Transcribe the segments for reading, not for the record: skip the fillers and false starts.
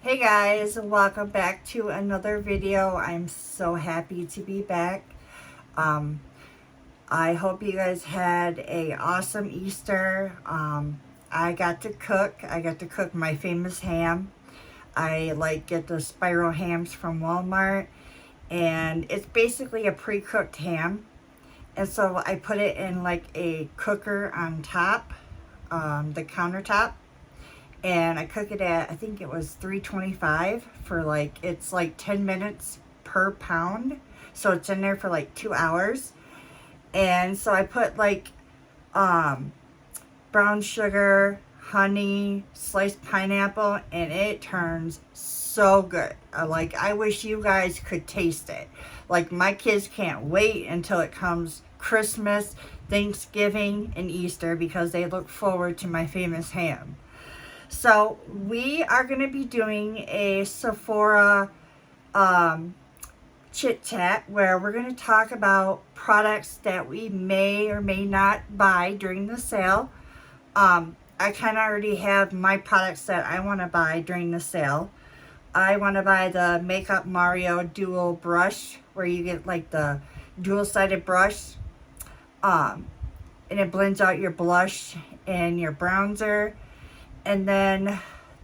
Hey guys, welcome back to another video. I'm so happy to be back. Um, I hope you guys had a awesome Easter. I got to cook. I got to cook my famous ham. I get the spiral hams from Walmart, and it's basically a pre-cooked ham. And so I put it in like a cooker on top, the countertop, and I cook it at, I think it was 325 for it's like 10 minutes per pound. So it's in there for like 2 hours. And so I put brown sugar, honey, sliced pineapple, and it turns so good. I wish you guys could taste it. Like, my kids can't wait until it comes Christmas, Thanksgiving, and Easter because they look forward to my famous ham. So we are going to be doing a Sephora chit chat where we're going to talk about products that we may or may not buy during the sale. I kind of already have my products that I want to buy during the sale. I want to buy the Makeup Mario Dual Brush, where you get like the dual-sided brush, and it blends out your blush and your bronzer. And then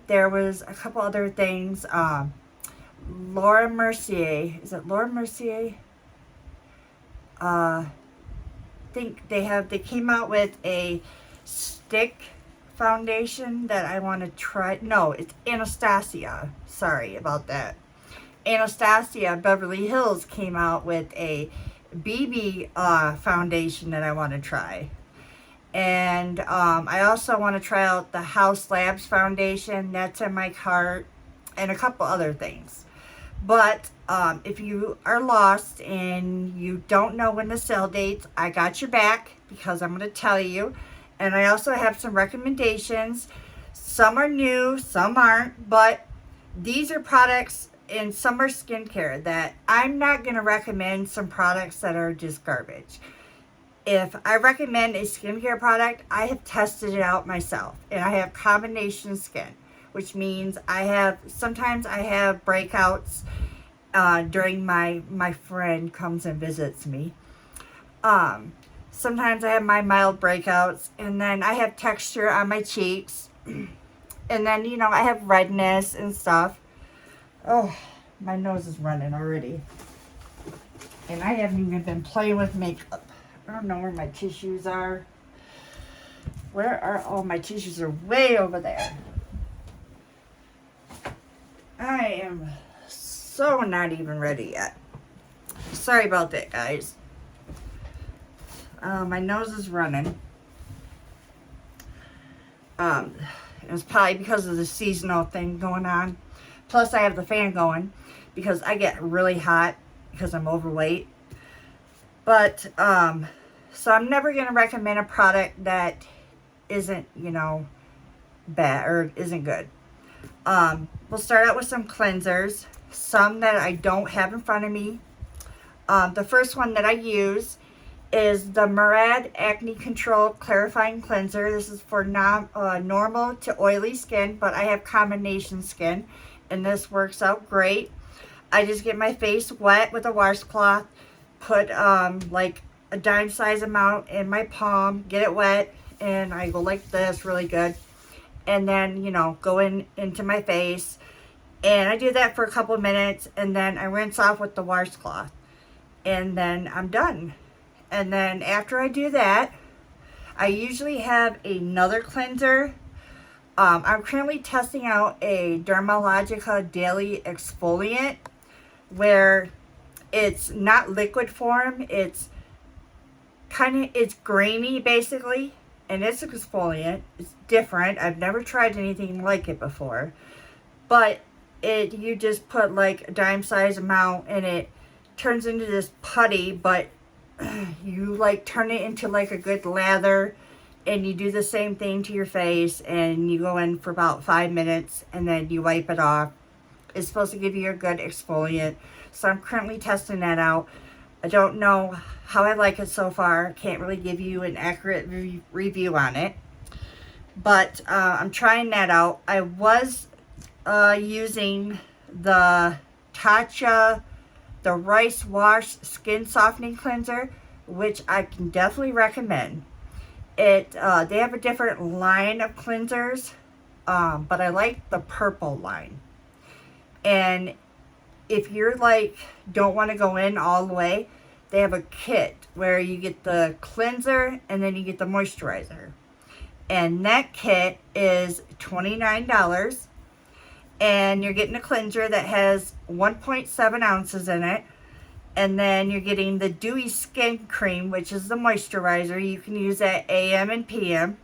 there was a couple other things. Laura Mercier, is it Laura Mercier? I think they came out with a stick foundation that I want to try. No, it's Anastasia. Sorry about that. Anastasia Beverly Hills came out with a BB foundation that I want to try. And I also want to try out the House Labs foundation. That's in my cart. And a couple other things. But if you are lost and you don't know when the sale dates, I got your back because I'm going to tell you. And I also have some recommendations. Some are new, some aren't. But these are products in summer skincare that I'm not going to recommend some products that are just garbage. If I recommend a skincare product, I have tested it out myself. And I have combination skin, which means sometimes I have breakouts during my friend comes and visits me. Sometimes I have my mild breakouts, and then I have texture on my cheeks. And then, I have redness and stuff. Oh, my nose is running already. And I haven't even been playing with makeup. I don't know where my tissues are. Where are all my tissues? Are way over there. I am so not even ready yet. Sorry about that, guys. My nose is running. It's probably because of the seasonal thing going on. Plus, I have the fan going because I get really hot because I'm overweight. But, so I'm never going to recommend a product that isn't, bad or isn't good. We'll start out with some cleansers. Some that I don't have in front of me. The first one that I use is the Murad Acne Control Clarifying Cleanser. This is for normal to oily skin, but I have combination skin, and this works out great. I just get my face wet with a washcloth, put like a dime size amount in my palm, get it wet, and I go like this really good. And then, go into my face. And I do that for a couple of minutes, and then I rinse off with the washcloth. And then I'm done. And then after I do that, I usually have another cleanser. I'm currently testing out a Dermalogica Daily Exfoliant, where it's not liquid form. It's grainy basically, and it's an exfoliant. It's different. I've never tried anything like it before. But you just put like a dime size amount, and it turns into this putty, but you turn it into like a good lather, and you do the same thing to your face, and you go in for about 5 minutes, and then you wipe it off. It's supposed to give you a good exfoliant. So I'm currently testing that out. I don't know how I like it so far. Can't really give you an accurate review on it. But I'm trying that out. I was using the Tatcha, the Rice Wash Skin Softening Cleanser, which I can definitely recommend. They have a different line of cleansers, but I like the purple line. And if you're like, don't want to go in all the way, they have a kit where you get the cleanser and then you get the moisturizer. And that kit is $29. And you're getting a cleanser that has 1.7 ounces in it. And then you're getting the Dewy Skin Cream, which is the moisturizer. You can use that AM and PM.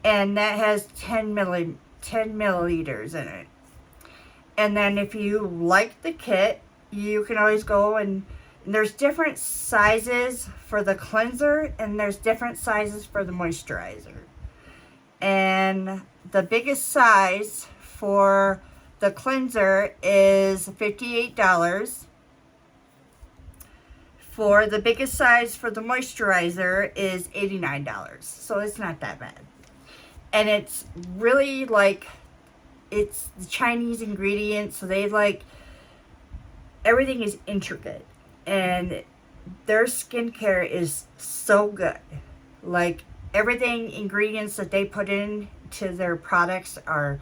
And that has 10 milliliters in it. And then if you like the kit, you can always go and there's different sizes for the cleanser and there's different sizes for the moisturizer. And the biggest size for the cleanser is $58. For the biggest size for the moisturizer is $89. So it's not that bad. And it's really like, it's the Chinese ingredients, so they like, everything is intricate. And their skincare is so good. Like, everything, ingredients that they put into their products are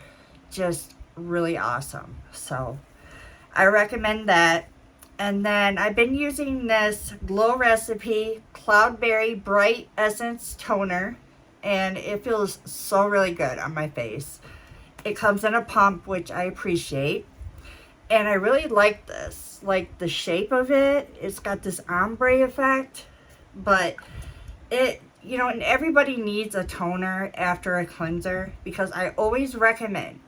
just really awesome. So I recommend that. And then I've been using this Glow Recipe Cloudberry Bright Essence Toner, and it feels so really good on my face. It comes in a pump, which I appreciate. And I really like this. Like the shape of it. It's got this ombre effect. But it, you know, and everybody needs a toner after a cleanser. Because I always recommend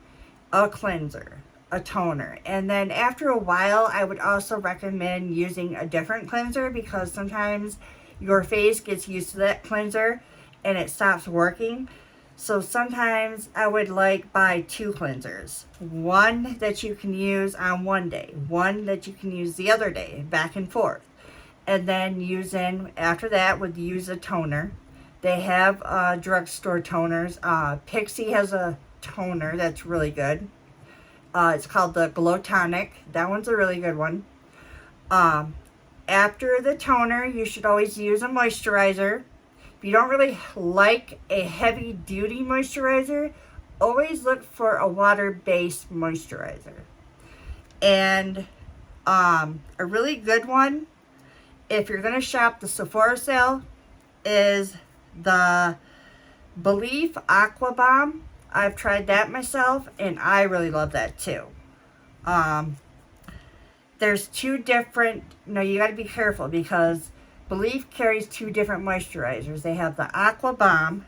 a cleanser, a toner. And then after a while, I would also recommend using a different cleanser. Because sometimes your face gets used to that cleanser and it stops working. So sometimes I would like buy two cleansers. One that you can use on one day. One that you can use the other day. Back and forth. And then after that would use a toner. They have drugstore toners. Pixie has a toner that's really good. It's called the Glow Tonic. That one's a really good one. After the toner, you should always use a moisturizer. If you don't really like a heavy duty moisturizer, always look for a water-based moisturizer. And a really good one, if you're going to shop the Sephora sale, is the Belief Aqua Bomb. I've tried that myself, and I really love that too. There's two different, you got to be careful because Belief carries two different moisturizers. They have the Aqua Bomb,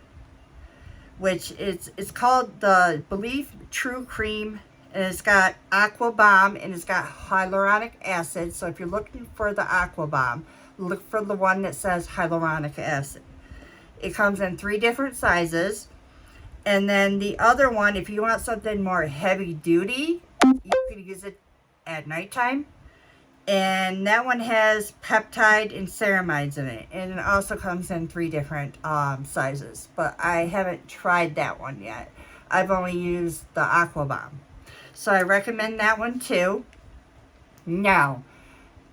which it's called the Belief True Cream, and it's got Aqua Bomb, and it's got hyaluronic acid. So if you're looking for the Aqua Bomb, look for the one that says hyaluronic acid. It comes in 3 different sizes. And then the other one, if you want something more heavy duty, you can use it at nighttime. And that one has peptide and ceramides in it. And it also comes in 3 different sizes. But I haven't tried that one yet. I've only used the Aqua Bomb. So I recommend that one too. Now,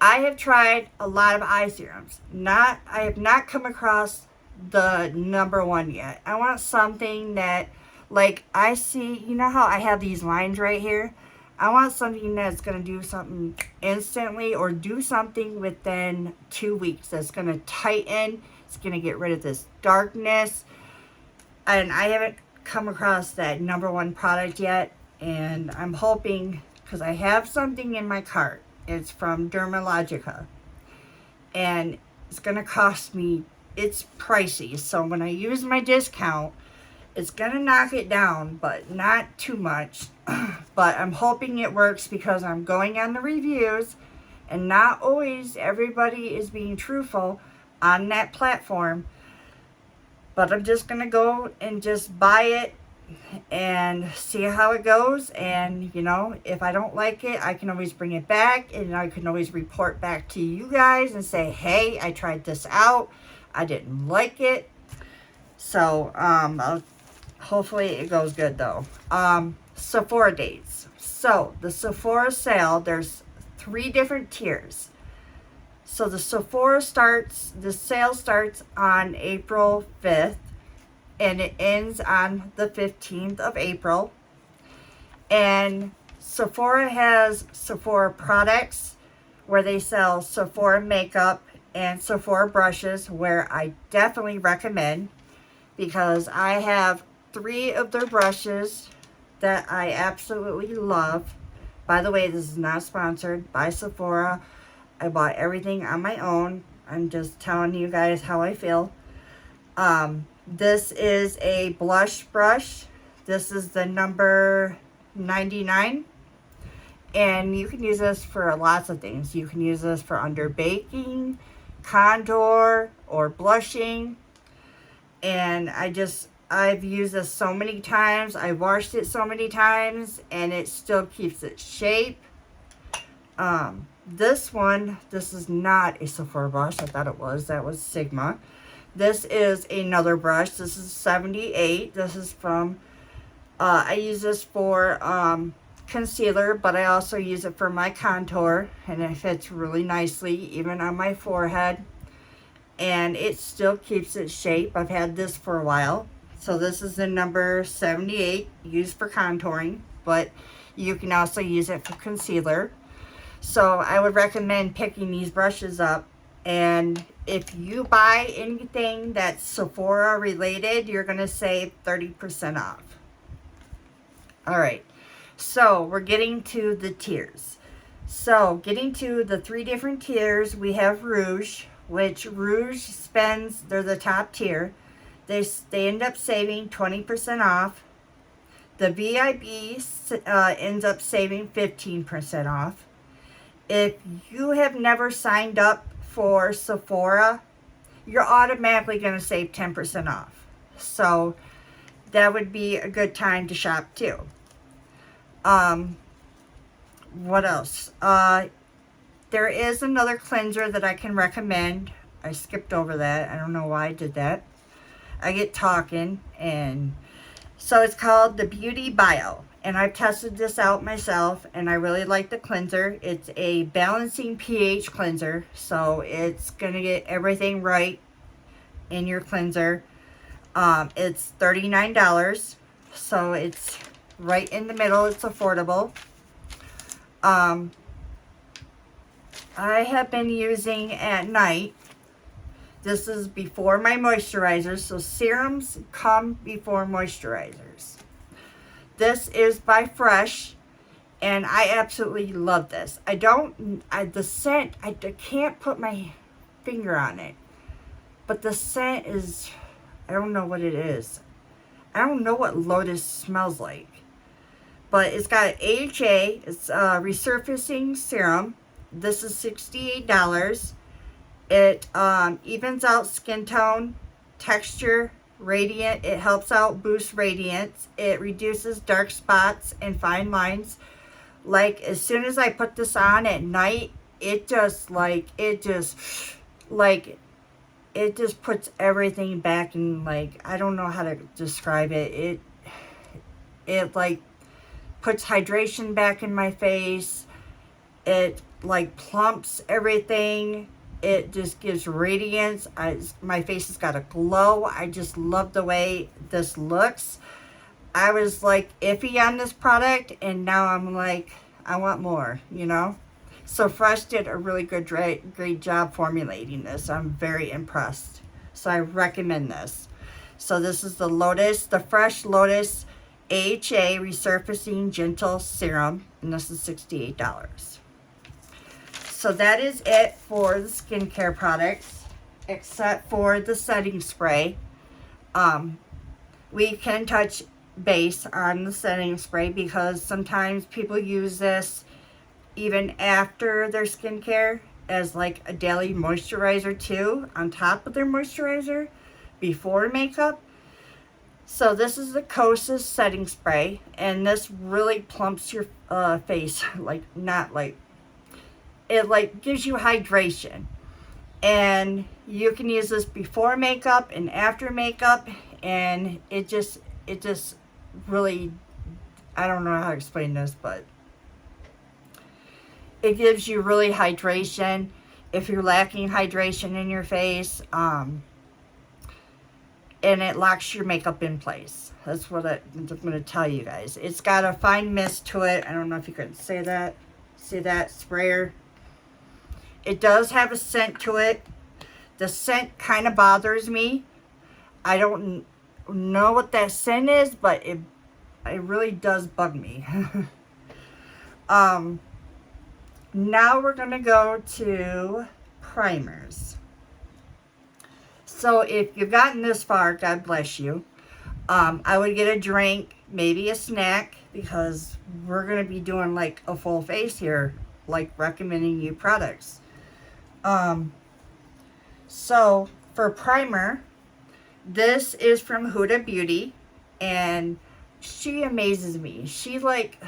I have tried a lot of eye serums. I have not come across the number one yet. I want something that, like, I see, you know how I have these lines right here? I want something that's going to do something instantly or do something within 2 weeks. That's going to tighten. It's going to get rid of this darkness. And I haven't come across that number one product yet. And I'm hoping, because I have something in my cart. It's from Dermalogica. And it's going to cost me, it's pricey. So when I use my discount, it's going to knock it down, but not too much. But I'm hoping it works because I'm going on the reviews. And not always everybody is being truthful on that platform. But I'm just going to go and just buy it and see how it goes. And, if I don't like it, I can always bring it back. And I can always report back to you guys and say, hey, I tried this out. I didn't like it. So, hopefully it goes good though. Sephora dates. So the Sephora sale, there's 3 different tiers. So the sale starts on April 5th and it ends on the 15th of April. And Sephora has Sephora products where they sell Sephora makeup and Sephora brushes, where I definitely recommend, because I have 3 of their brushes that I absolutely love. By the way, this is not sponsored by Sephora. I bought everything on my own. I'm just telling you guys how I feel. This is a blush brush. This is the number 99. And you can use this for lots of things. You can use this for under baking, contour, or blushing. And I've used this so many times. I've washed it so many times, and it still keeps its shape. This is not a Sephora brush. I thought it was. That was Sigma. This is another brush. This is 78. This is from, I use this for concealer, but I also use it for my contour, and it fits really nicely even on my forehead, and it still keeps its shape. I've had this for a while. So this is the number 78, used for contouring, but you can also use it for concealer. So I would recommend picking these brushes up, and if you buy anything that's Sephora related, you're going to save 30% off. Alright, so we're getting to the tiers. So getting to the 3 different tiers, we have Rouge, which Rouge spends, they're the top tier. They end up saving 20% off. The VIB ends up saving 15% off. If you have never signed up for Sephora, you're automatically going to save 10% off. So that would be a good time to shop too. What else? There is another cleanser that I can recommend. I skipped over that. I don't know why I did that. I get talking, and so it's called the Beauty Bio, and I've tested this out myself, and I really like the cleanser. It's a balancing pH cleanser, so it's gonna get everything right in your cleanser. It's $39, so it's right in the middle. It's affordable. I have been using at night. This is before my moisturizers, so serums come before moisturizers. This is by Fresh, and I absolutely love this. The scent, I can't put my finger on it, but the scent is, I don't know what it is. I don't know what Lotus smells like, but it's got AHA, it's a resurfacing serum. This is $68. It evens out skin tone, texture, radiant. It helps out boost radiance. It reduces dark spots and fine lines. Like, as soon as I put this on at night, it just puts everything back in, like, I don't know how to describe it. It like puts hydration back in my face. It like plumps everything. It just gives radiance. My face has got a glow. I just love the way this looks. I was like iffy on this product, and now I'm like, I want more, you know? So Fresh did a really great job formulating this. I'm very impressed. So I recommend this. So this is the Fresh Lotus AHA Resurfacing Gentle Serum, and this is $68. So that is it for the skincare products, except for the setting spray. We can touch base on the setting spray because sometimes people use this even after their skincare as like a daily moisturizer too, on top of their moisturizer before makeup. So this is the Kosas setting spray, and this really plumps your face, it like gives you hydration, and you can use this before makeup and after makeup, and it just really I don't know how to explain this, but it gives you really hydration. If you're lacking hydration in your face, and it locks your makeup in place. That's what I'm going to tell you guys. It's got a fine mist to it. I don't know if you can say that. See that sprayer? It does have a scent to it. The scent kind of bothers me. I don't know what that scent is, but it really does bug me. Now we're going to go to primers. So if you've gotten this far, God bless you. I would get a drink, maybe a snack, because we're going to be doing like a full face here, like recommending you products. So for primer, this is from Huda Beauty, and she amazes me. She like,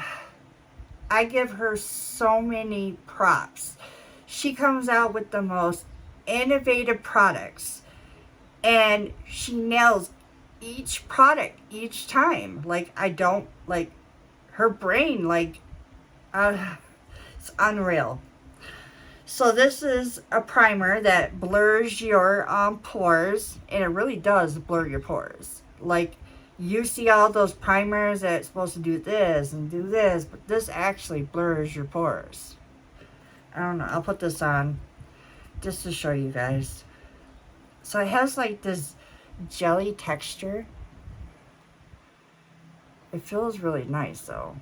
I give her so many props. She comes out with the most innovative products, and she nails each product each time. Like, I don't, like, her brain, like, it's unreal. So this is a primer that blurs your pores, and it really does blur your pores. Like, you see all those primers that's supposed to do this and do this, but this actually blurs your pores. I don't know, I'll put this on just to show you guys. So it has like this jelly texture. It feels really nice though.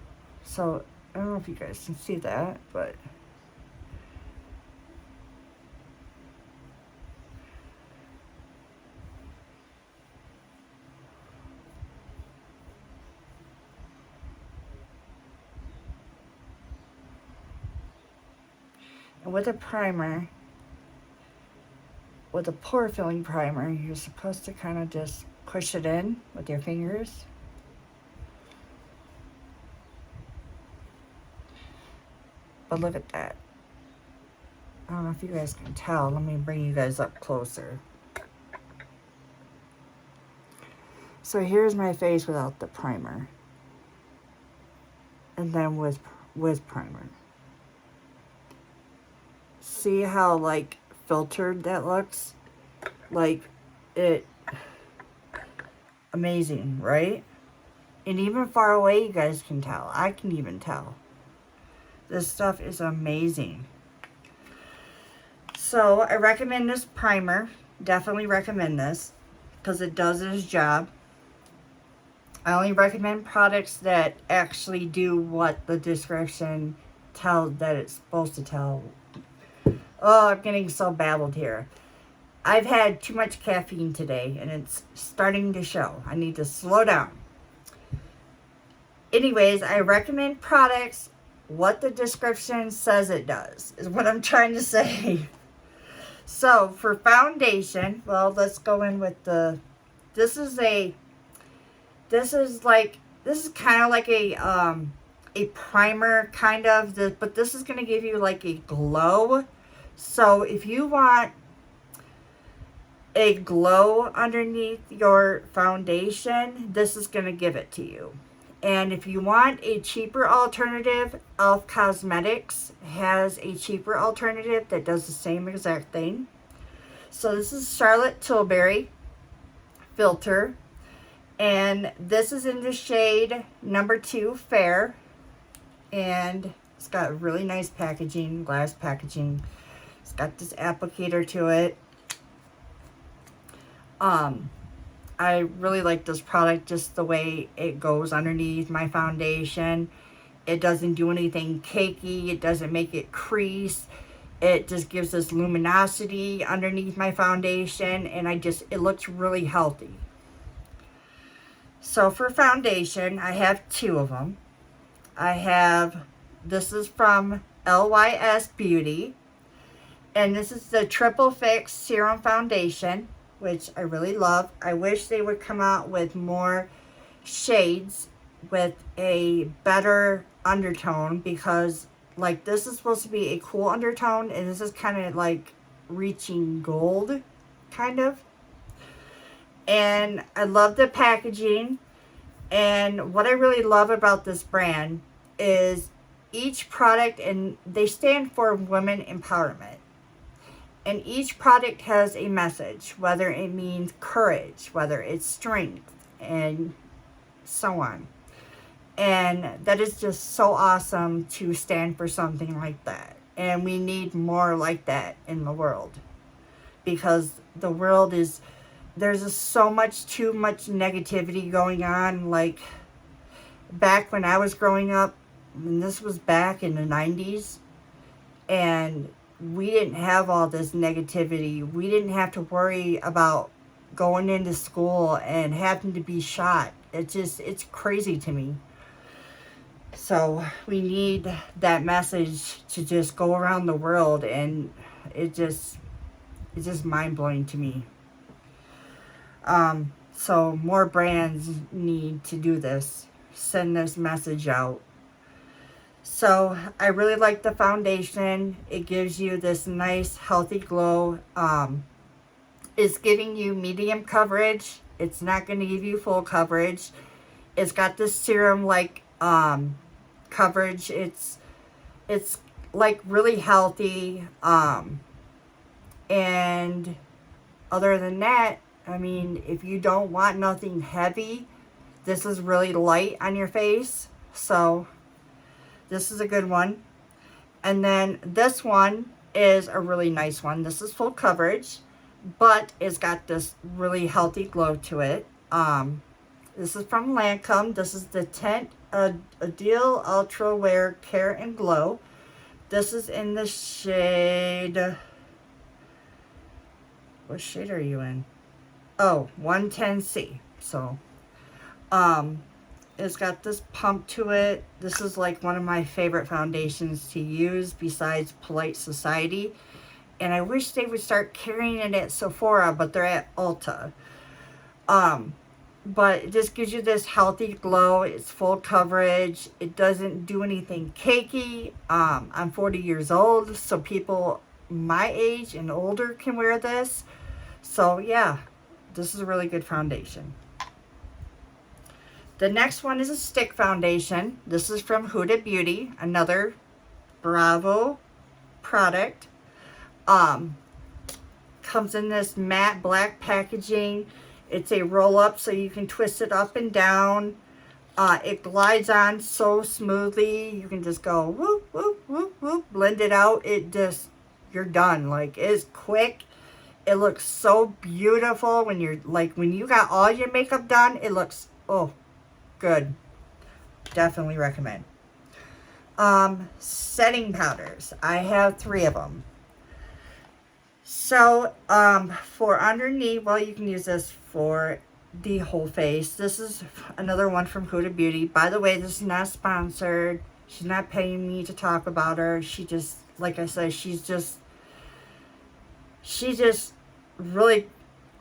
So I don't know if you guys can see that, but and with a primer, with a pore filling primer, you're supposed to kind of just push it in with your fingers. But look at that. I don't know if you guys can tell. Let me bring you guys up closer. So here's my face without the primer. And then with primer. See how like filtered that looks? Like it, amazing, right? And even far away you guys can tell. I can even tell. This stuff is amazing. So I recommend this primer. Definitely recommend this because it does its job. I only recommend products that actually do what the description tells that it's supposed to tell. Oh, I'm getting so babbled here. I've had too much caffeine today and it's starting to show. I need to slow down. Anyways, I recommend products what the description says it does, is what I'm trying to say. So for foundation, well, let's go in with the, this is kind of like a primer kind of, but this is going to give you like a glow. So if you want a glow underneath your foundation, this is going to give it to you. And if you want a cheaper alternative, e.l.f. Cosmetics has a cheaper alternative that does the same exact thing. So this is Charlotte Tilbury filter. And this is in the shade number 2, Fair. And it's got really nice packaging, glass packaging. It's got this applicator to it. I really like this product just the way it goes underneath my foundation. It doesn't do anything cakey. It doesn't make it crease. It just gives this luminosity underneath my foundation, and it looks really healthy. So for foundation, I have 2 of them. This is from LYS Beauty, and this is the Triple Fix Serum Foundation, which I really love. I wish they would come out with more shades with a better undertone, because like this is supposed to be a cool undertone and this is kind of like reaching gold kind of. And I love the packaging. And what I really love about this brand is each product, and they stand for women empowerment. And each product has a message, whether it means courage, whether it's strength, and so on. And that is just so awesome to stand for something like that. And we need more like that in the world. Because the world is, there's just so much, too much negativity going on. Like, back when I was growing up, and this was back in the 90s, and we didn't have all this negativity. We didn't have to worry about going into school and having to be shot. It's crazy to me. So we need that message to just go around the world, and it's just mind-blowing to me. So more brands need to do this. Send this message out. So I really like the foundation. It gives you this nice healthy glow. It's giving you medium coverage. It's not going to give you full coverage. It's got this serum like coverage. It's like really healthy. And other than that, I mean, if you don't want nothing heavy, this is really light on your face. So this is a good one. And then this one is a really nice one. This is full coverage, but it's got this really healthy glow to it. This is from Lancome. This is the Tint Ideal Ultra Wear Care and Glow. This is in the shade... What shade are you in? Oh, 110C. So, it's got this pump to it. This is like one of my favorite foundations to use besides Polite Society. And I wish they would start carrying it at Sephora, but they're at Ulta. But it just gives you this healthy glow. It's full coverage. It doesn't do anything cakey. I'm 40 years old, so people my age and older can wear this. So yeah, this is a really good foundation. The next one is a stick foundation. This is from Huda Beauty, another Bravo product. Comes in this matte black packaging. It's a roll up, so you can twist it up and down. It glides on so smoothly. You can just go whoop, whoop, whoop, whoop, blend it out. You're done. Like, it's quick. It looks so beautiful when when you got all your makeup done. It looks, oh, good. Definitely recommend. Setting powders. I have 3 of them. So, for underneath, well, you can use this for the whole face. This is another one from Huda Beauty. By the way, this is not sponsored. She's not paying me to talk about her. She just, like I said, she's just really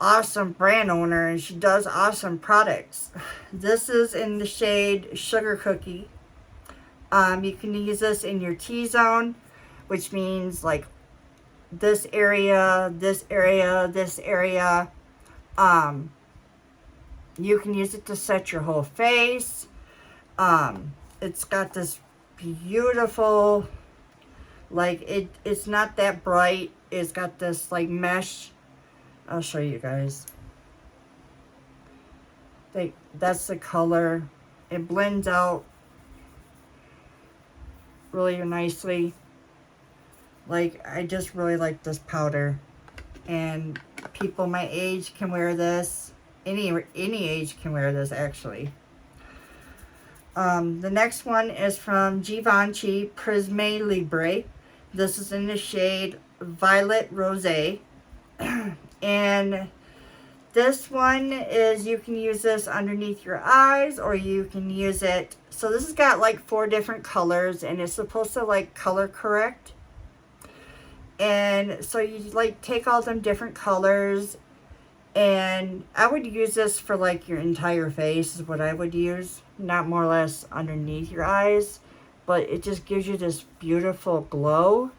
awesome brand owner, and she does awesome products. This is in the shade Sugar Cookie. You can use this in your T-zone, which means like this area, this area, this area. You can use it to set your whole face. It's got this beautiful, like, it's not that bright. It's got this like mesh. I'll show you guys. That's the color. It blends out really nicely. Like, I just really like this powder, and people my age can wear this. Any age can wear this, actually. The next one is from Givenchy Prisme Libre. This is in the shade Violet Rosé. And this one is, you can use this underneath your eyes, or you can use it, so this has got like 4 different colors, and it's supposed to like color correct. And so you like take all them different colors, and I would use this for like your entire face is what I would use, not more or less underneath your eyes, but it just gives you this beautiful glow.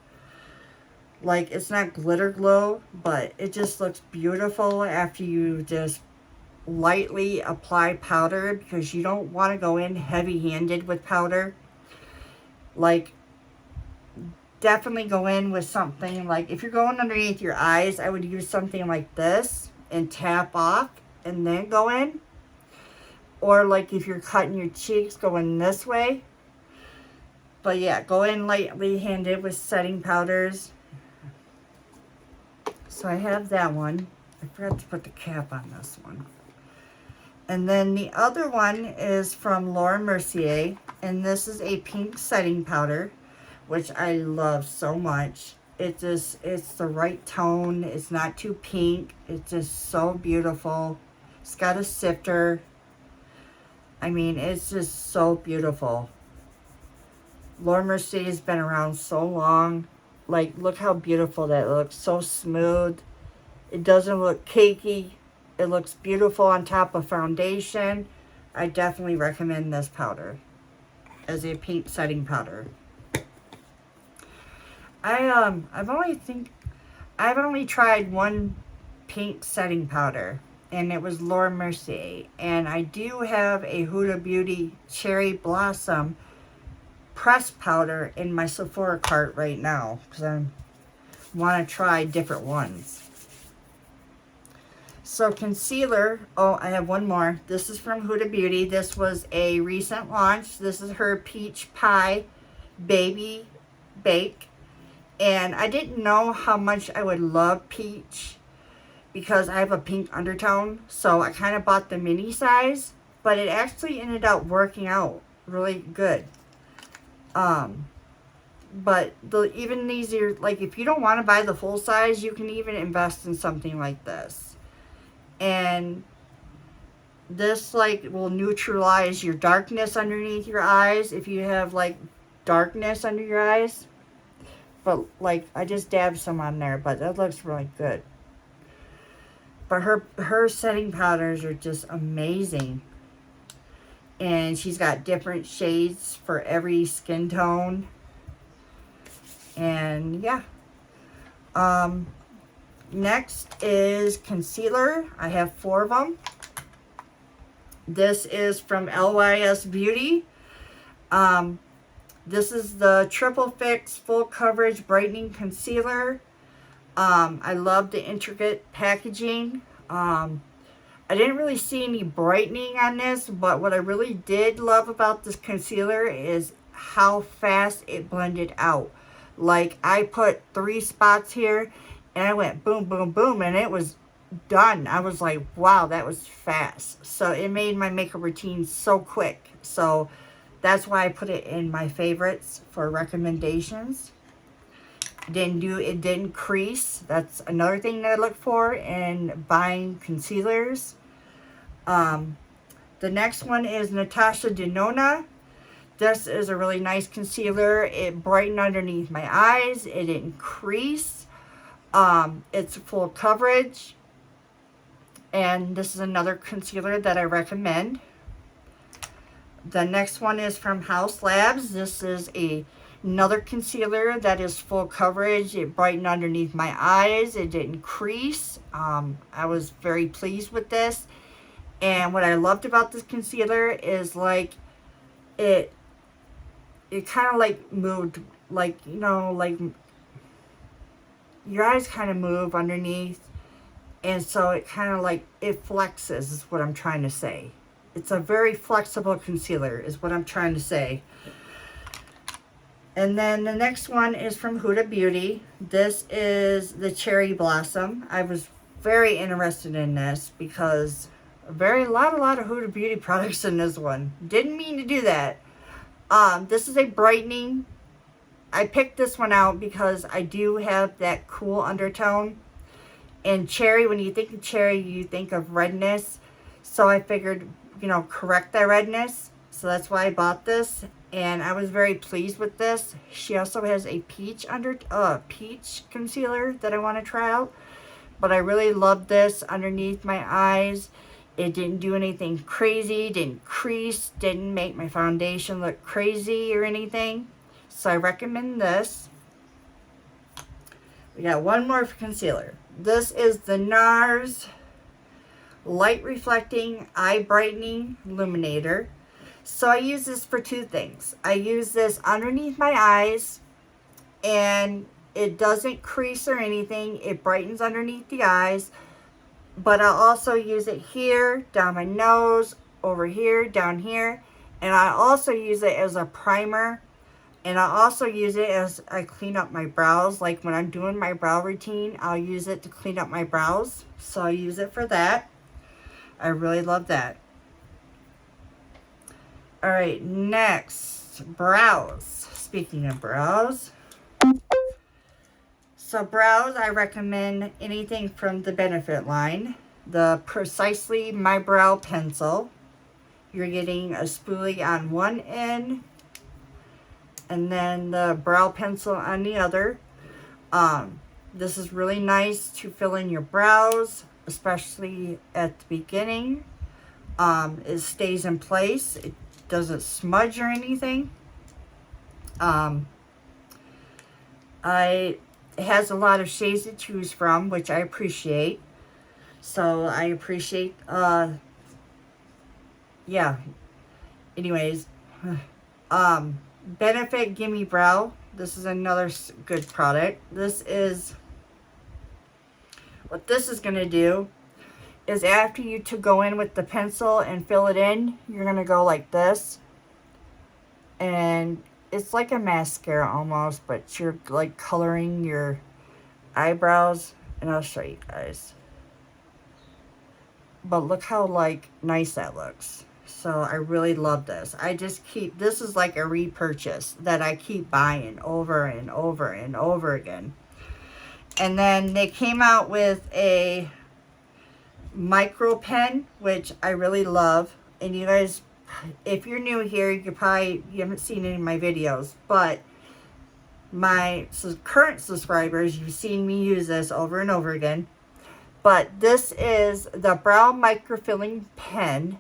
Like, it's not glitter glow, but it just looks beautiful after you just lightly apply powder because you don't want to go in heavy-handed with powder. Like, definitely go in with something like, if you're going underneath your eyes, I would use something like this and tap off and then go in. Or like if you're cutting your cheeks, go in this way. But yeah, go in lightly handed with setting powders. So I have that one. I forgot to put the cap on this one. And then the other one is from Laura Mercier, and this is a pink setting powder, which I love so much. It's the right tone. It's not too pink. It's just so beautiful. It's got a sifter. I mean, it's just so beautiful. Laura Mercier has been around so long. Like, look how beautiful that looks. So smooth. It doesn't look cakey. It looks beautiful on top of foundation. I definitely recommend this powder as a pink setting powder. I've only tried one pink setting powder, and it was Laura Mercier. And I do have a Huda Beauty Cherry Blossom pressed powder in my Sephora cart right now because I want to try different ones. So concealer, oh, I have one more. This is from Huda Beauty. This was a recent launch. This is her Peach Pie Baby Bake. And I didn't know how much I would love peach because I have a pink undertone. So I kind of bought the mini size, but it actually ended up working out really good. But even these are, like, if you don't want to buy the full size, you can even invest in something like this. And this, like, will neutralize your darkness underneath your eyes if you have, like, darkness under your eyes. But, like, I just dabbed some on there, but that looks really good. But her setting powders are just amazing. And she's got different shades for every skin tone. And, yeah. Next is concealer. I have 4 of them. This is from LYS Beauty. This is the Triple Fix Full Coverage Brightening Concealer. I love the intricate packaging. I didn't really see any brightening on this, but what I really did love about this concealer is how fast it blended out. Like, I put 3 spots here, and I went boom, boom, boom, and it was done. I was like, wow, that was fast. So it made my makeup routine so quick. So that's why I put it in my favorites for recommendations. It didn't crease. That's another thing that I look for in buying concealers. The next one is Natasha Denona. This is a really nice concealer. It brightened underneath my eyes. It didn't crease. It's full coverage. And this is another concealer that I recommend. The next one is from House Labs. This is another concealer that is full coverage. It brightened underneath my eyes. It didn't crease. I was very pleased with this. And what I loved about this concealer is, like, it kind of like moved, like, you know, like your eyes kind of move underneath. And so it kind of like, it flexes is what I'm trying to say. It's a very flexible concealer is what I'm trying to say. And then the next one is from Huda Beauty. This is the Cherry Blossom. I was very interested in this because a lot of Huda Beauty products in this one. Didn't mean to do that. This is a brightening. I picked this one out because I do have that cool undertone. And cherry, when you think of cherry, you think of redness. So I figured, you know, correct that redness. So that's why I bought this. And I was very pleased with this. She also has a peach concealer that I want to try out. But I really love this underneath my eyes. It didn't do anything crazy, didn't crease, didn't make my foundation look crazy or anything. So I recommend this. We got one more for concealer. This is the NARS light reflecting eye brightening illuminator. So I use this for two things. I use this underneath my eyes, and it doesn't crease or anything. It brightens underneath the eyes. But I'll also use it here, down my nose, over here, down here. And I also use it as a primer. And I also use it as I clean up my brows. Like when I'm doing my brow routine, I'll use it to clean up my brows. So I use it for that. I really love that. Alright, next, brows. Speaking of brows. So brows, I recommend anything from the Benefit line. The Precisely My Brow Pencil. You're getting a spoolie on one end, and then the brow pencil on the other. This is really nice to fill in your brows, especially at the beginning. It stays in place. It doesn't smudge or anything. It has a lot of shades to choose from, which I appreciate. So I appreciate, yeah. Anyways, Benefit Gimme Brow. This is another good product. What this is going to do is after you to go in with the pencil and fill it in, you're going to go like this. And it's like a mascara almost, but you're like coloring your eyebrows. And I'll show you guys. But look how like nice that looks. So I really love this. This is like a repurchase that I keep buying over and over and over again. And then they came out with a micro pen, which I really love. And you guys, if you're new here, you haven't seen any of my videos, but my current subscribers, you've seen me use this over and over again. But this is the Brow Microfilling Pen.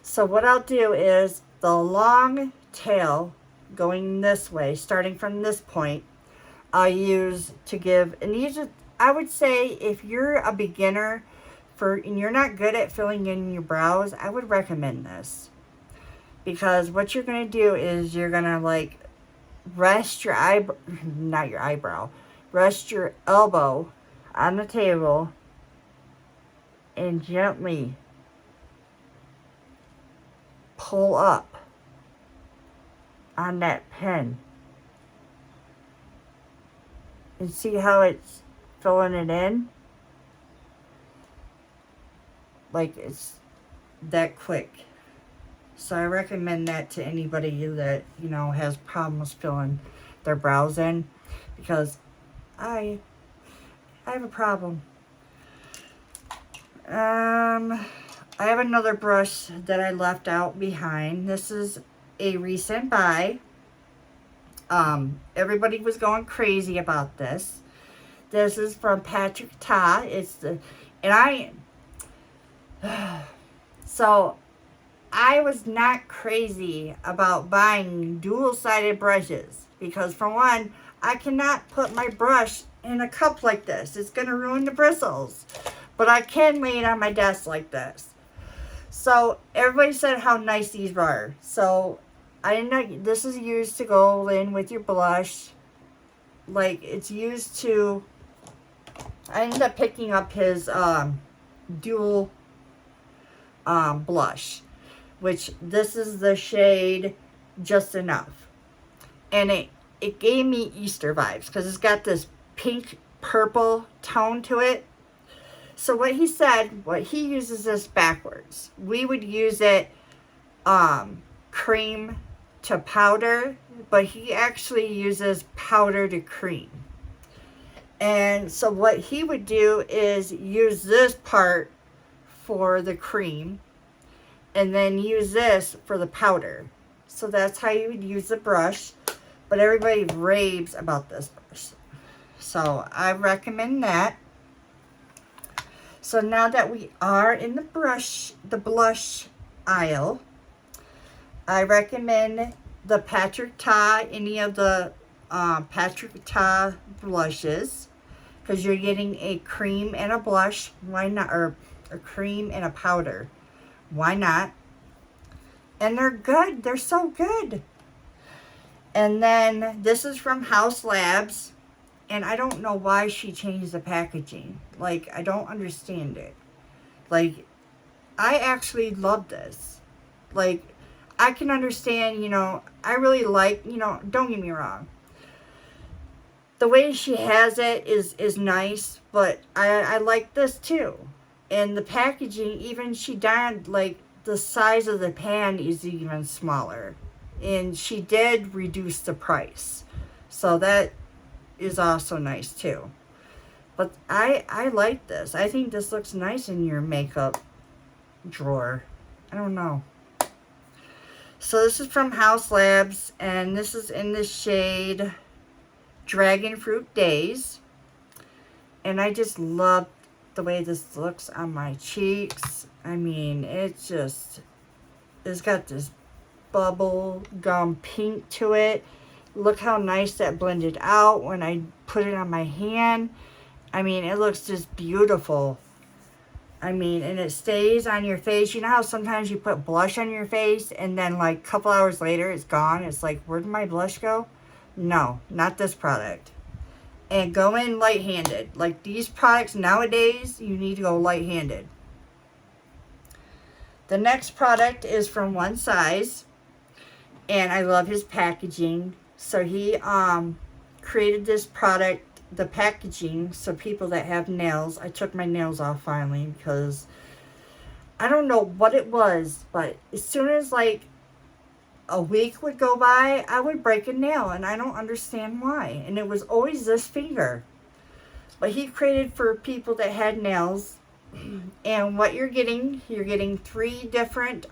So what I'll do is the long tail going this way, starting from this point, I use to give, and these are, I would say if you're a beginner and you're not good at filling in your brows, I would recommend this. Because what you're going to do is you're going to like rest your rest your elbow on the table and gently pull up on that pen. And see how it's filling it in? Like it's that quick. So I recommend that to anybody that, has problems filling their brows in. Because I have a problem. I have another brush that I left out behind. This is a recent buy. Everybody was going crazy about this. This is from Patrick Ta. So I was not crazy about buying dual-sided brushes because for one, I cannot put my brush in a cup like this. It's going to ruin the bristles. But I can lay it on my desk like this. So everybody said how nice these were. So I didn't know this is used to go in with your blush. Like it's used to. I ended up picking up his dual blush, which this is the shade Just Enough, and it gave me Easter vibes because it's got this pink purple tone to it. So what he uses this backwards. We would use it cream to powder, but he actually uses powder to cream. And so what he would do is use this part for the cream and then use this for the powder. So that's how you would use the brush. But everybody raves about this brush. So I recommend that. So now that we are in the blush aisle, I recommend the Patrick Ta, any of the Patrick Ta blushes, because you're getting a cream and a blush. Why not? Or a cream and a powder. Why not? And they're good. They're so good. And then this is from House Labs. And I don't know why she changed the packaging. Like, I don't understand it. Like, I actually love this. Like, I can understand, you know, I really like, you know, don't get me wrong. The way she has it is nice, but I like this too. And the packaging, even she did, like, the size of the pan is even smaller. And she did reduce the price. So that is also nice too. But I like this. I think this looks nice in your makeup drawer. I don't know. So this is from House Labs, and this is in the shade Dragon Fruit Days. And I just love the way this looks on my cheeks. I mean, it's got this bubble gum pink to it. Look how nice that blended out when I put it on my hand. I mean, it looks just beautiful. I mean, and it stays on your face. You know how sometimes you put blush on your face and then like a couple hours later it's gone? It's like, where did my blush go? No, not this product. And go in light-handed. Like these products nowadays, you need to go light-handed. The next product is from One Size. And I love his packaging. So he created this product, the packaging, so people that have nails. I took my nails off finally because I don't know what it was, but as soon as like a week would go by, I would break a nail, and I don't understand why. And it was always this finger. But he created for people that had nails. And what you're getting 3 different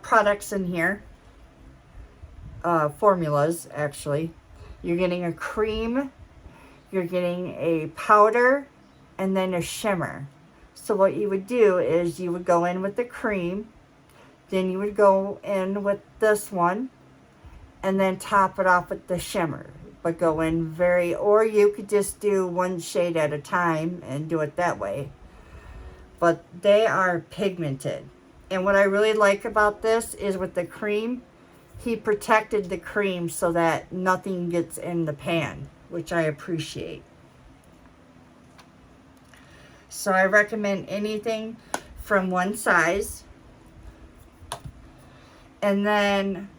products in here. Formulas, actually. You're getting a cream, you're getting a powder, and then a shimmer. So what you would do is you would go in with the cream, then you would go in with this one, and then top it off with the shimmer. But go in or you could just do one shade at a time and do it that way. But they are pigmented. And what I really like about this is with the cream, he protected the cream so that nothing gets in the pan, which I appreciate. So I recommend anything from One Size. And then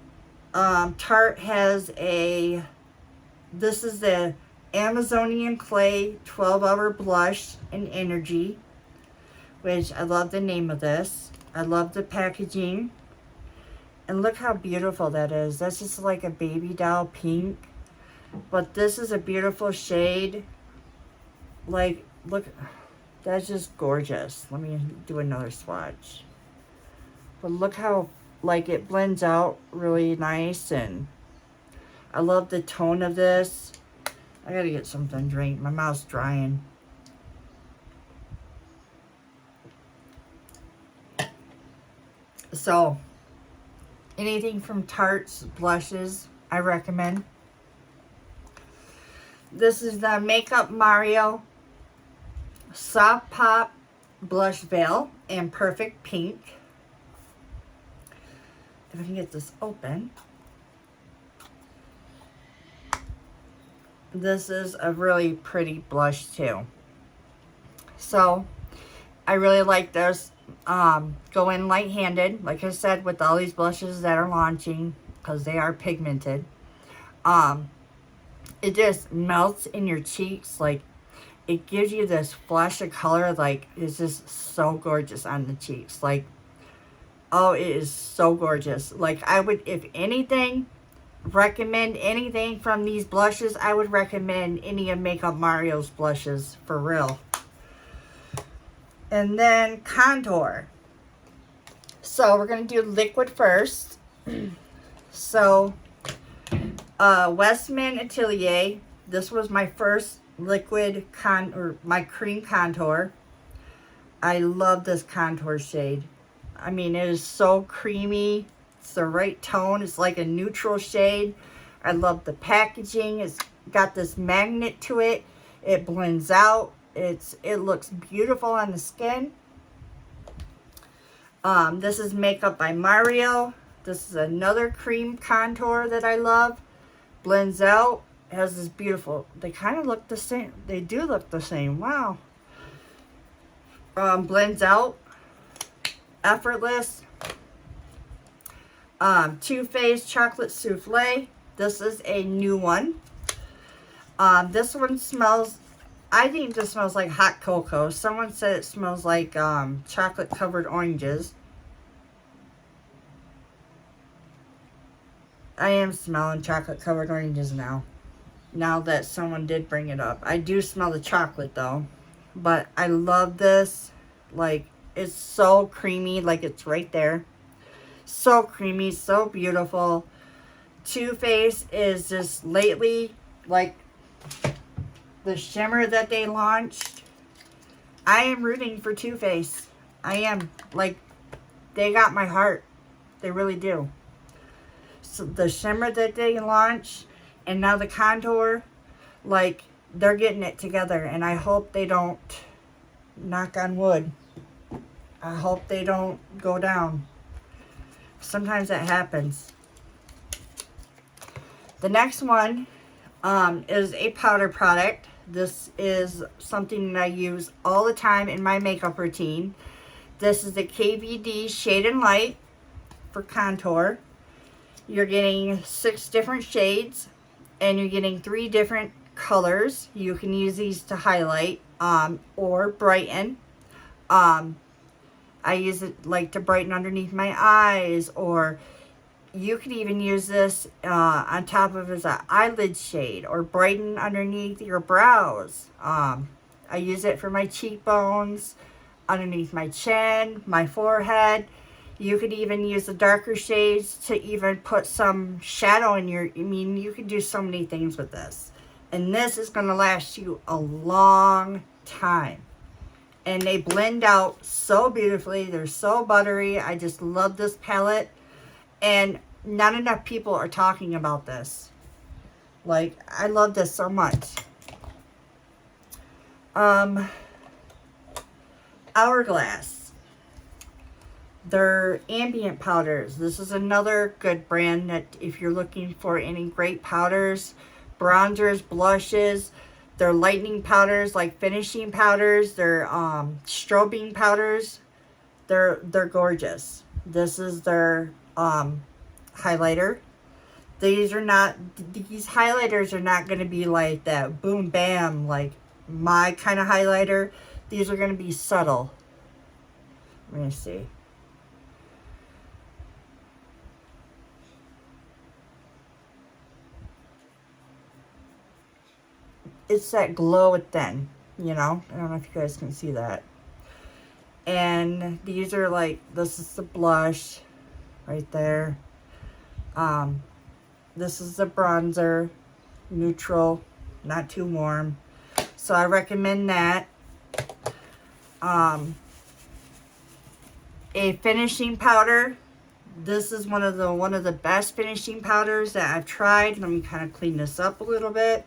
Tarte has this is the Amazonian Clay 12-Hour Blush and Energy, which I love the name of this. I love the packaging. And look how beautiful that is. That's just like a baby doll pink. But this is a beautiful shade. Like, look, that's just gorgeous. Let me do another swatch. But look how, like, it blends out really nice. And I love the tone of this. I gotta get something to drink. My mouth's drying. So, anything from Tarte's blushes, I recommend. This is the Makeup Mario Soft Pop Blush Veil in Perfect Pink. If I can get this open. This is a really pretty blush too. So, I really like this. Go in light-handed, like I said, with all these blushes that are launching, because they are pigmented. It just melts in your cheeks. Like, it gives you this flash of color. Like, it's just so gorgeous on the cheeks. Like, oh, it is so gorgeous. Like, I would, if anything, recommend anything from these blushes. I would recommend any of Makeup Mario's blushes, for real. And then contour. So we're going to do liquid first. So Westman Atelier. This was my first liquid my cream contour. I love this contour shade. I mean, it is so creamy. It's the right tone. It's like a neutral shade. I love the packaging. It's got this magnet to it. It blends out. It looks beautiful on the skin. This is Makeup by Mario. This is another cream contour that I love. Blends out. Has this beautiful, they kind of look the same. They do look the same. Wow. Blends out. Effortless. Too Faced Chocolate Souffle. This is a new one. This one smells, I think this smells like hot cocoa. Someone said it smells like chocolate covered oranges. I am smelling chocolate covered oranges now. Now that someone did bring it up. I do smell the chocolate though. But I love this. Like, it's so creamy. Like, it's right there. So creamy. So beautiful. Too Faced is just lately, like, the shimmer that they launched. I am rooting for Too Faced. I am. Like, they got my heart. They really do. So the shimmer that they launched, and now the contour, like, they're getting it together. And I hope they don't, knock on wood, I hope they don't go down. Sometimes that happens. The next one is a powder product. This is something that I use all the time in my makeup routine. This is the KVD Shade and Light for contour. You're getting 6 different shades, and you're getting 3 different colors. You can use these to highlight or brighten. I use it like to brighten underneath my eyes, or you could even use this on top of as an eyelid shade or brighten underneath your brows. I use it for my cheekbones, underneath my chin, my forehead. You could even use the darker shades to even put some shadow in your, I mean, you could do so many things with this. And this is going to last you a long time. And they blend out so beautifully. They're so buttery. I just love this palette. And not enough people are talking about this. Like, I love this so much. Hourglass. They're ambient powders. This is another good brand that if you're looking for any great powders, bronzers, blushes, they're lightening powders, like finishing powders, they're strobing powders. They're gorgeous. This is their highlighter. These highlighters are not going to be like that boom bam, like my kind of highlighter. These are going to be subtle. Let me see. It's that glow within, you know? I don't know if you guys can see that. And these are like, this is the blush right there. This is the bronzer, neutral, not too warm. So I recommend that. A finishing powder. This is one of the best finishing powders that I've tried. Let me kind of clean this up a little bit.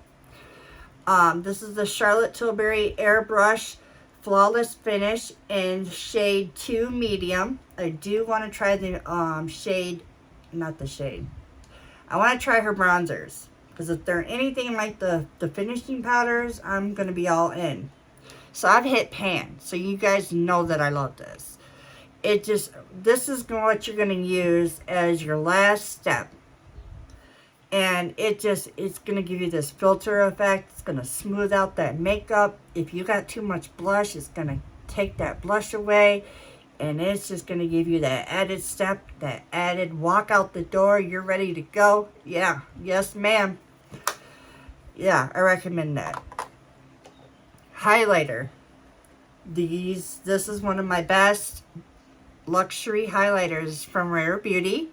This is the Charlotte Tilbury Airbrush Flawless Finish in shade 2 medium. I do want to try the shade, not the shade. I want to try her bronzers, because if they're anything like the finishing powders, I'm going to be all in. So I've hit pan, so you guys know that I love this. This is what you're going to use as your last step. And it's going to give you this filter effect. It's going to smooth out that makeup. If you got too much blush, it's going to take that blush away. And it's just going to give you that added step, that added walk out the door. You're ready to go. Yeah. Yes, ma'am. Yeah, I recommend that. Highlighter. This is one of my best luxury highlighters from Rare Beauty.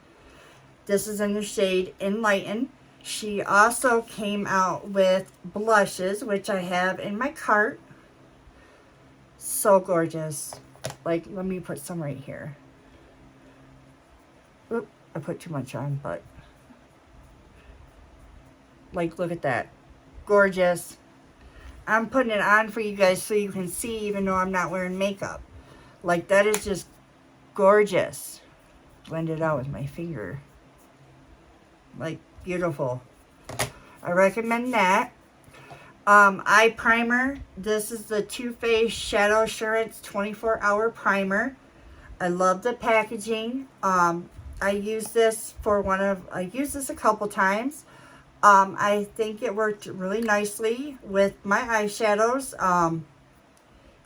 This is in the shade Enlighten. She also came out with blushes, which I have in my cart. So gorgeous. Like, let me put some right here. Oop, I put too much on, but like, look at that. Gorgeous. I'm putting it on for you guys so you can see even though I'm not wearing makeup. Like, that is just gorgeous. Blend it out with my finger. Like, beautiful. I recommend that. Eye primer. This is the Too Faced Shadow Assurance 24-Hour Primer. I love the packaging. I use this a couple times. I think it worked really nicely with my eyeshadows.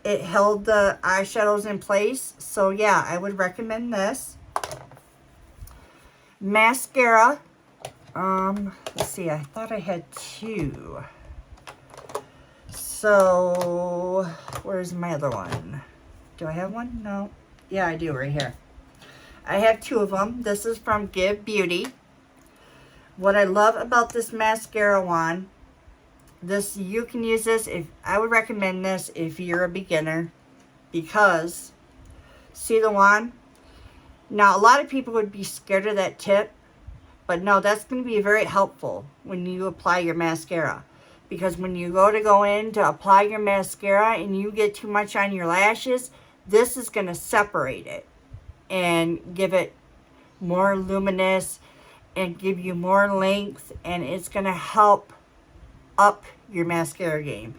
It held the eyeshadows in place. So yeah, I would recommend this. Mascara. Let's see, I thought I had two. So, where's my other one? Do I have one? No. Yeah, I do, right here. I have two of them. This is from Give Beauty. What I love about this mascara wand, you can use this, I would recommend this if you're a beginner, because, see the wand? Now, a lot of people would be scared of that tip, but no, that's going to be very helpful when you apply your mascara. Because when you go in to apply your mascara and you get too much on your lashes, this is going to separate it and give it more luminous and give you more length, and it's going to help up your mascara game.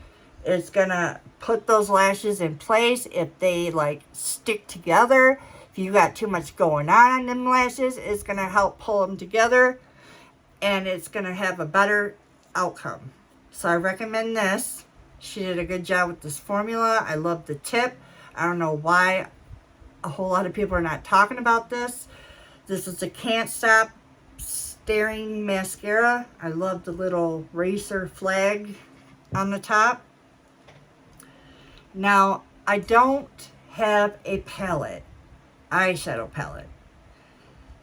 It's going to put those lashes in place if they like stick together. If you got too much going on them lashes, it's going to help pull them together, and it's going to have a better outcome. So I recommend this. She did a good job with this formula. I love the tip. I don't know why a whole lot of people are not talking about this. This is a Can't Stop Staring Mascara. I love the little racer flag on the top. Now, I don't have a palette, eyeshadow palette.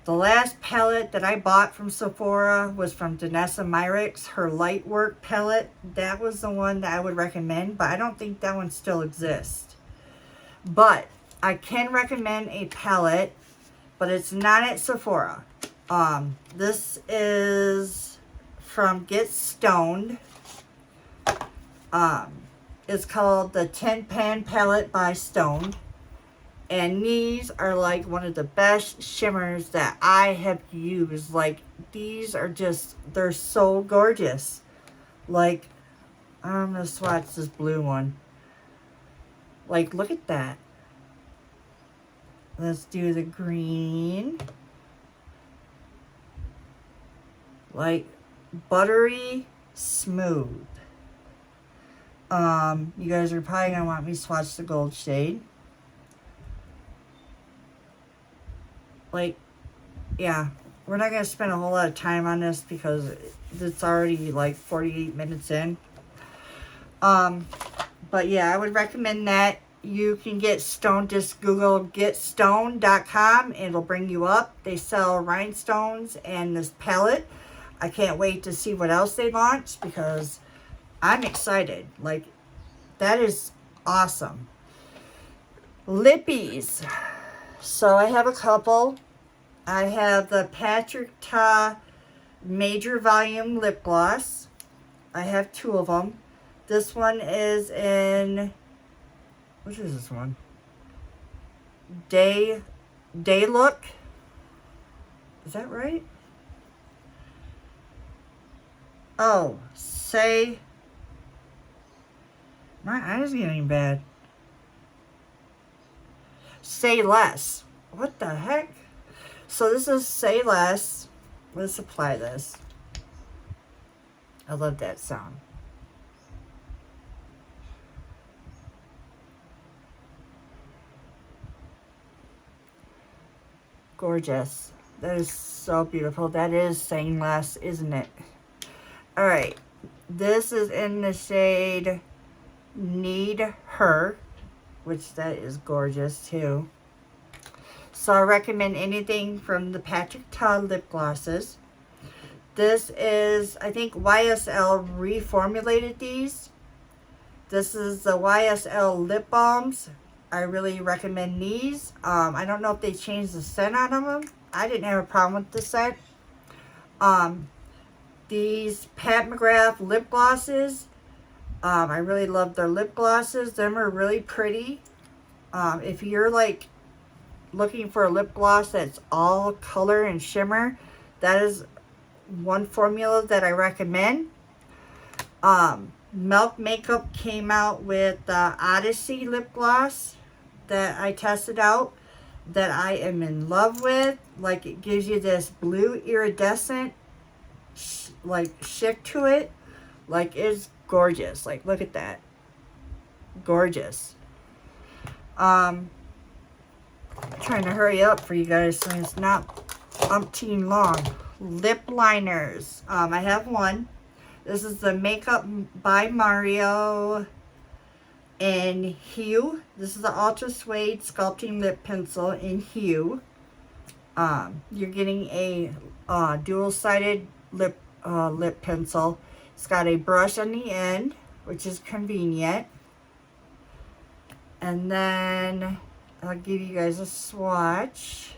The last palette that I bought from Sephora was from Danessa Myricks, her Lightwork palette. That was the one that I would recommend, but I don't think that one still exists. But I can recommend a palette, but it's not at Sephora. This is from Get Stoned. It's called the 10 Pan Palette by Stoned. And these are like one of the best shimmers that I have used. Like, these are just, they're so gorgeous. Like, I'm going to swatch this blue one. Like, look at that. Let's do the green. Like, buttery smooth. You guys are probably going to want me to swatch the gold shade. Like, yeah, we're not going to spend a whole lot of time on this because it's already like 48 minutes in. But yeah, I would recommend that. You can get Stone, just Google getstone.com. It'll bring you up. They sell rhinestones and this palette. I can't wait to see what else they launch because I'm excited. Like, that is awesome. Lippies. So I have a couple. I have the Patrick Ta Major Volume Lip Gloss. I have two of them. This one is in, what is this one? Day Look. Is that right? Oh, my eyes are getting bad. Say Less. What the heck? So this is Say Less. Let's apply this. I love that sound. Gorgeous. That is so beautiful. That is Saying Less, isn't it? Alright. This is in the shade Need Her, which that is gorgeous too. So I recommend anything from the Patrick Ta lip glosses. This is, I think YSL reformulated these. This is the YSL lip balms. I really recommend these. I don't know if they changed the scent out of them. I didn't have a problem with the scent. These Pat McGrath lip glosses. I really love their lip glosses. Them are really pretty. If you're like looking for a lip gloss that's all color and shimmer, that is one formula that I recommend. Milk Makeup came out with the Odyssey lip gloss that I tested out, that I am in love with. Like, it gives you this blue iridescent like shift to it. Like, it's gorgeous. Like, look at that. Gorgeous. Trying to hurry up for you guys so it's not umpteen long. Lip liners. I have one. This is the Makeup by Mario in Hue. This is the Ultra Suede Sculpting Lip Pencil in Hue. You're getting a dual-sided lip pencil. It's got a brush on the end, which is convenient. And then I'll give you guys a swatch.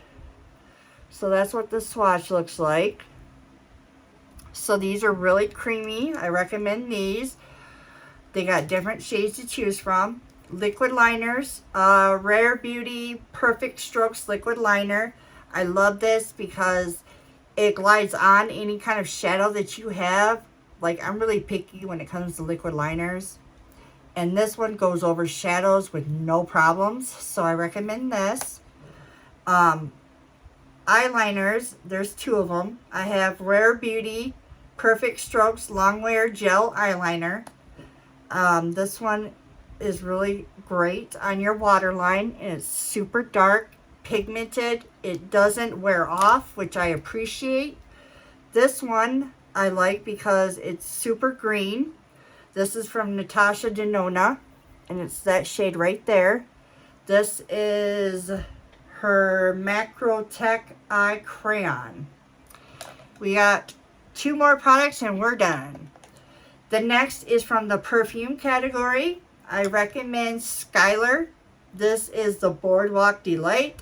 So that's what the swatch looks like. So these are really creamy. I recommend these. They got different shades to choose from. Liquid liners. Rare Beauty Perfect Strokes Liquid Liner. I love this because it glides on any kind of shadow that you have. Like, I'm really picky when it comes to liquid liners. And this one goes over shadows with no problems. So I recommend this. Eyeliners. There's two of them. I have Rare Beauty Perfect Strokes Long Wear Gel Eyeliner. This one is really great on your waterline. And it's super dark, pigmented. It doesn't wear off, which I appreciate. This one I like because it's super green. This is from Natasha Denona, and it's that shade right there. This is her Macro Tech Eye Crayon. We got 2 more products and we're done. The next is from the perfume category. I recommend Skylar. This is the Boardwalk Delight.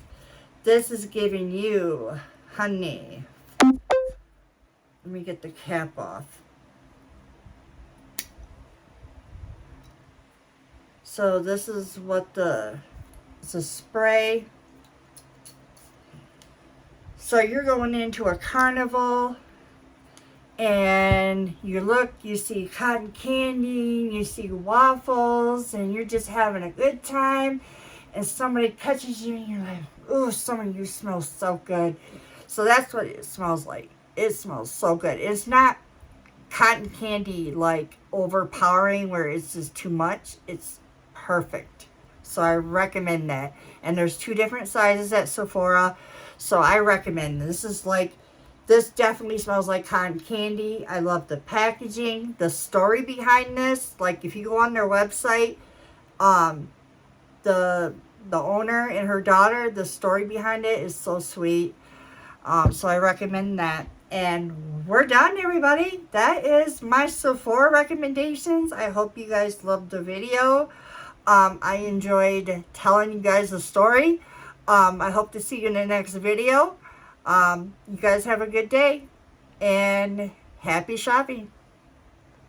This is giving you honey. Let me get the cap off. So this is what it's a spray. So you're going into a carnival and you see cotton candy, you see waffles, and you're just having a good time, and somebody touches you and you're like, oh, Summer, you smell so good. So that's what it smells like. It smells so good. It's not cotton candy like overpowering where it's just too much. It's perfect. So I recommend that. And there's 2 different sizes at Sephora. So I recommend this. This definitely smells like cotton candy. I love the packaging, the story behind this. Like, if you go on their website, the owner and her daughter, the story behind it is so sweet. So I recommend that. And we're done, everybody. That is my Sephora recommendations. I hope you guys loved the video. I enjoyed telling you guys the story. I hope to see you in the next video. You guys have a good day and happy shopping.